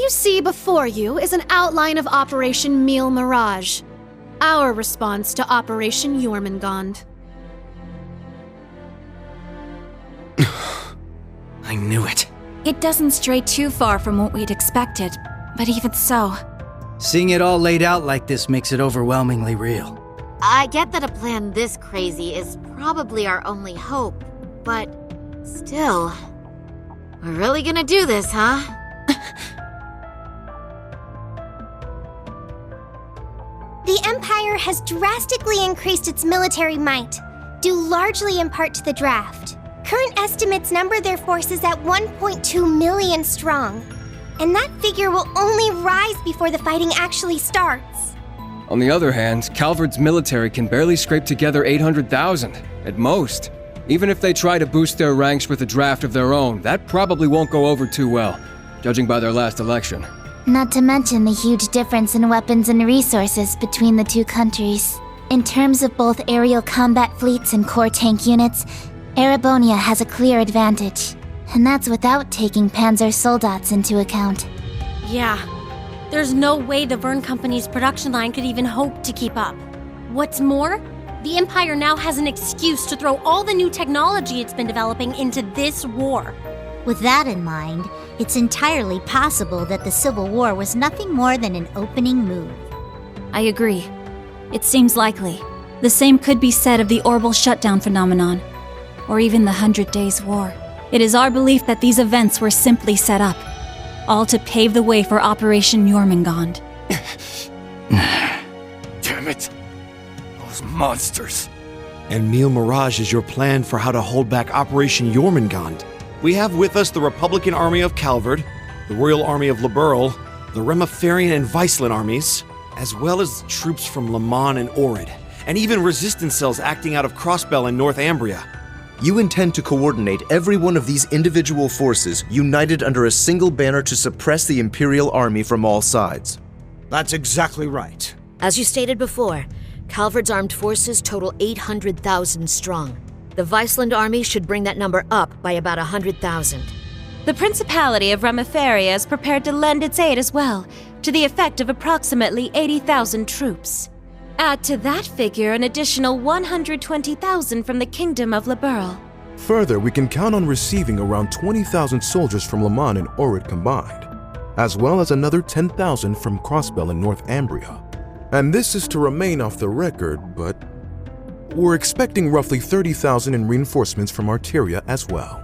you see before you is an outline of Operation Mille Mirage, our response to Operation Jormungand. I knew it. It doesn't stray too far from what we'd expected, but even so... Seeing it all laid out like this makes it overwhelmingly real. I get that a plan this crazy is probably our only hope, but still... We're really gonna do this, huh? The Empire has drastically increased its military might, due largely in part to the draft. Current estimates number their forces at 1.2 million strong, and that figure will only rise before the fighting actually starts. On the other hand, Calvard's military can barely scrape together 800,000, at most. Even if they try to boost their ranks with a draft of their own, that probably won't go over too well, judging by their last election. Not to mention the huge difference in weapons and resources between the two countries. In terms of both aerial combat fleets and core tank units, Erebonia has a clear advantage. And that's without taking Panzer Soldats into account. Yeah. There's no way the Verne Company's production line could even hope to keep up. What's more, the Empire now has an excuse to throw all the new technology it's been developing into this war. With that in mind, it's entirely possible that the Civil War was nothing more than an opening move. I agree. It seems likely. The same could be said of the Orbital Shutdown phenomenon, or even the 100 Days War. It is our belief that these events were simply set up, all to pave the way for Operation Jormungand. Damn it! Those monsters! And Mille Mirage is your plan for how to hold back Operation Jormungand. We have with us the Republican Army of Calvard, the Royal Army of Liberl, the Remiferian and Viceland armies, as well as troops from Le Mans and Orid, and even resistance cells acting out of Crossbell and Northumbria. You intend to coordinate every one of these individual forces united under a single banner to suppress the Imperial Army from all sides. That's exactly right. As you stated before, Calvard's armed forces total 800,000 strong. The Viceland army should bring that number up by about 100,000. The Principality of Remiferia is prepared to lend its aid as well, to the effect of approximately 80,000 troops. Add to that figure an additional 120,000 from the Kingdom of Liberl. Further, we can count on receiving around 20,000 soldiers from Le Mans and Orid combined, as well as another 10,000 from Crossbell and Northumbria. And this is to remain off the record, but we're expecting roughly 30,000 in reinforcements from Arteria as well.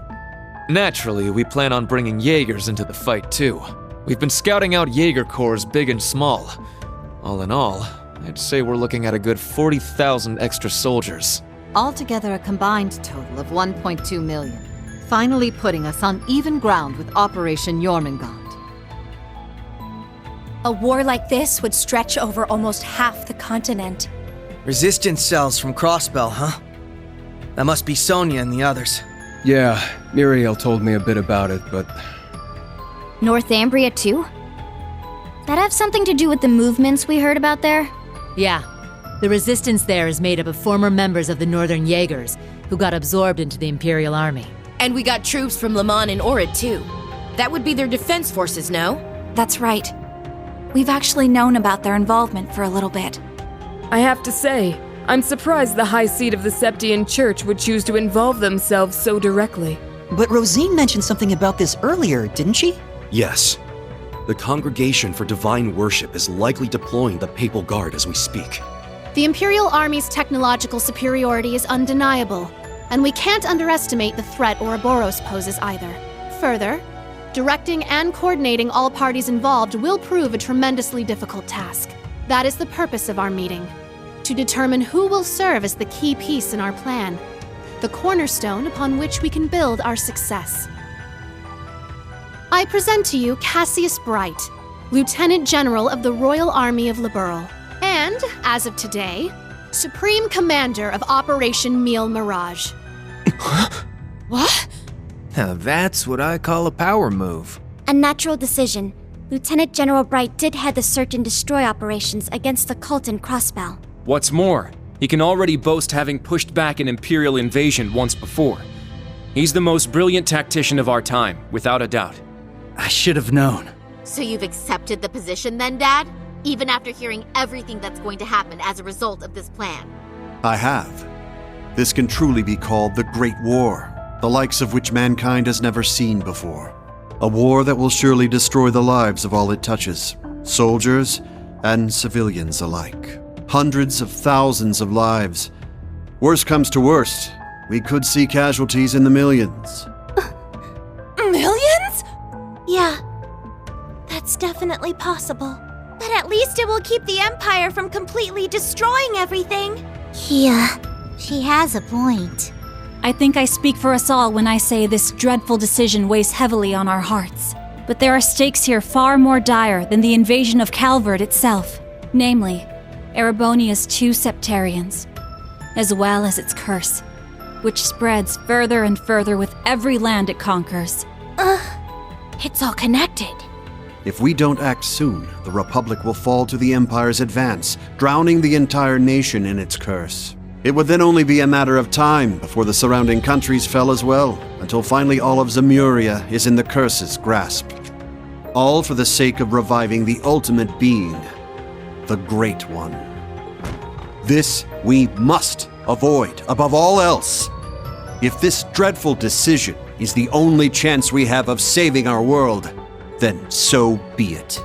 Naturally, we plan on bringing Jaegers into the fight too. We've been scouting out Jaeger corps big and small. All in all, I'd say we're looking at a good 40,000 extra soldiers. Altogether a combined total of 1.2 million, finally putting us on even ground with Operation Jormungand. A war like this would stretch over almost half the continent. Resistance cells from Crossbell, huh? That must be Sonia and the others. Yeah, Muriel told me a bit about it, but... Northumbria too? That have something to do with the movements we heard about there? Yeah. The resistance there is made up of former members of the Northern Jaegers, who got absorbed into the Imperial Army. And we got troops from Le Mans and Orid too. That would be their defense forces, no? That's right. We've actually known about their involvement for a little bit. I have to say, I'm surprised the High Seat of the Septian Church would choose to involve themselves so directly. But Rosine mentioned something about this earlier, didn't she? Yes. The Congregation for Divine Worship is likely deploying the Papal Guard as we speak. The Imperial Army's technological superiority is undeniable, and we can't underestimate the threat Ouroboros poses either. Further, directing and coordinating all parties involved will prove a tremendously difficult task. That is the purpose of our meeting, to determine who will serve as the key piece in our plan, the cornerstone upon which we can build our success. I present to you Cassius Bright, Lieutenant General of the Royal Army of Liberl, and, as of today, Supreme Commander of Operation Mille Mirage. What? Now that's what I call a power move. A natural decision. Lieutenant General Bright did head the search and destroy operations against the cult in Crossbell. What's more, he can already boast having pushed back an Imperial invasion once before. He's the most brilliant tactician of our time, without a doubt. I should have known. So you've accepted the position then, Dad? Even after hearing everything that's going to happen as a result of this plan? I have. This can truly be called the Great War, the likes of which mankind has never seen before. A war that will surely destroy the lives of all it touches, soldiers and civilians alike. Hundreds of thousands of lives. Worst comes to worst, we could see casualties in the millions. Millions? Yeah, that's definitely possible. But at least it will keep the Empire from completely destroying everything. Yeah, she has a point. I think I speak for us all when I say this dreadful decision weighs heavily on our hearts. But there are stakes here far more dire than the invasion of Calvard itself. Namely, Erebonia's 2 Septarians, as well as its curse, which spreads further and further with every land it conquers. It's all connected. If we don't act soon, the Republic will fall to the Empire's advance, drowning the entire nation in its curse. It would then only be a matter of time before the surrounding countries fell as well, until finally all of Zemuria is in the curse's grasp. All for the sake of reviving the ultimate being, the Great One. This we must avoid above all else. If this dreadful decision is the only chance we have of saving our world, then so be it.